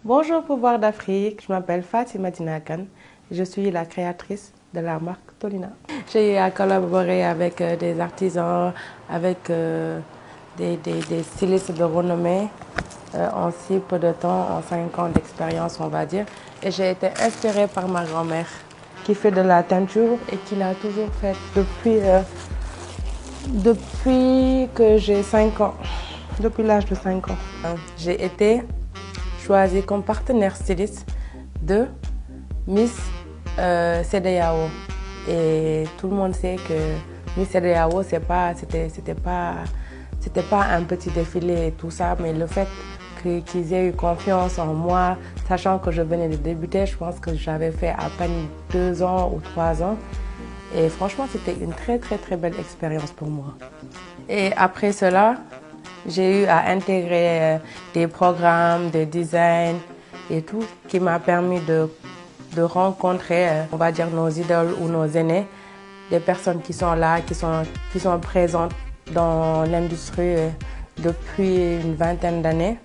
Bonjour Pouvoir d'Afrique, je m'appelle Fatima Dinakan, je suis la créatrice de la marque Tolina. J'ai eu à collaborer avec des artisans, avec des stylistes de renommée en si peu de temps, en 5 ans d'expérience on va dire. Et j'ai été inspirée par ma grand-mère qui fait de la teinture et qui l'a toujours fait depuis que j'ai 5 ans, depuis l'âge de 5 ans. J'ai été choisie comme partenaire styliste de Miss CEDEAO. Et tout le monde sait que Miss CEDEAO, c'était pas un petit défilé et tout ça, mais le fait qu'ils aient eu confiance en moi, sachant que je venais de débuter, je pense que j'avais fait à peine 2 ans ou 3 ans. Et franchement, c'était une très belle expérience pour moi. Et après cela, j'ai eu à intégrer des programmes de design et tout qui m'a permis de rencontrer, on va dire, nos idoles ou nos aînés, des personnes qui sont là, qui sont présentes dans l'industrie depuis une vingtaine d'années.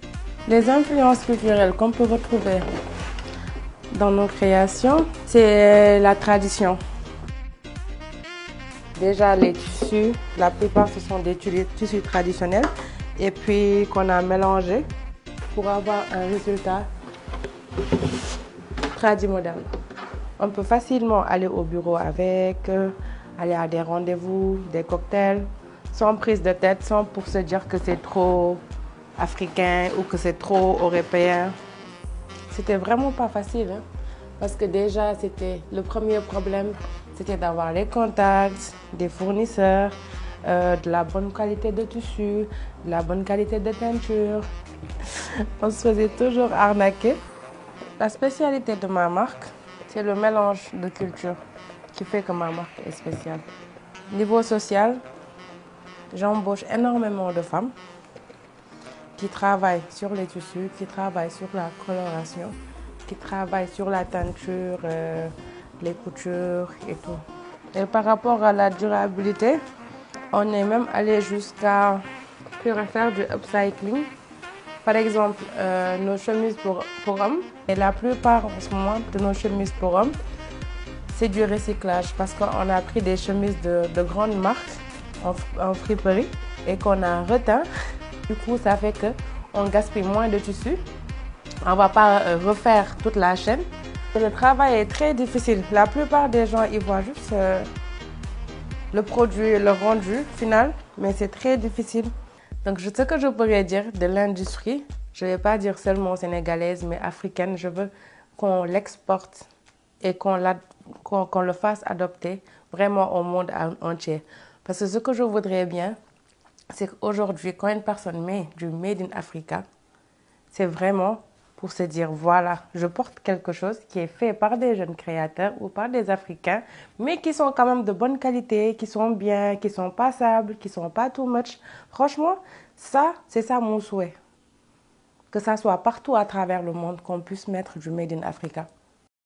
Les influences culturelles qu'on peut retrouver dans nos créations, c'est la tradition. Déjà, les tissus, la plupart ce sont des tissus traditionnels et puis qu'on a mélangé pour avoir un résultat tradi-moderne. On peut facilement aller au bureau avec, aller à des rendez-vous, des cocktails, sans prise de tête, sans pour se dire que c'est trop africain ou que c'est trop européen. C'était vraiment pas facile, hein, parce que déjà, le premier problème, c'était d'avoir les contacts, des fournisseurs, de la bonne qualité de tissu, de la bonne qualité de teinture. On se faisait toujours arnaquer. La spécialité de ma marque, c'est le mélange de cultures qui fait que ma marque est spéciale. Niveau social, j'embauche énormément de femmes qui travaillent sur les tissus, qui travaillent sur la coloration, qui travaillent sur la teinture, les coutures et tout. Et par rapport à la durabilité, on est même allé jusqu'à faire du upcycling. Par exemple, nos chemises pour hommes, et la plupart en ce moment de nos chemises pour hommes, c'est du recyclage parce qu'on a pris des chemises de grandes marques en friperie et qu'on a reteint. Du coup, ça fait qu'on gaspille moins de tissu. On ne va pas refaire toute la chaîne. Le travail est très difficile. La plupart des gens, ils voient juste le produit, le rendu final, mais c'est très difficile. Donc, ce que je pourrais dire de l'industrie, je ne vais pas dire seulement sénégalaise, mais africaine, je veux qu'on l'exporte et qu'on le fasse adopter vraiment au monde entier. Parce que ce que je voudrais bien, c'est qu'aujourd'hui, quand une personne met du Made in Africa, c'est vraiment pour se dire, voilà, je porte quelque chose qui est fait par des jeunes créateurs ou par des Africains, mais qui sont quand même de bonne qualité, qui sont bien, qui sont passables, qui sont pas too much. Franchement, c'est ça mon souhait. Que ça soit partout à travers le monde, qu'on puisse mettre du Made in Africa.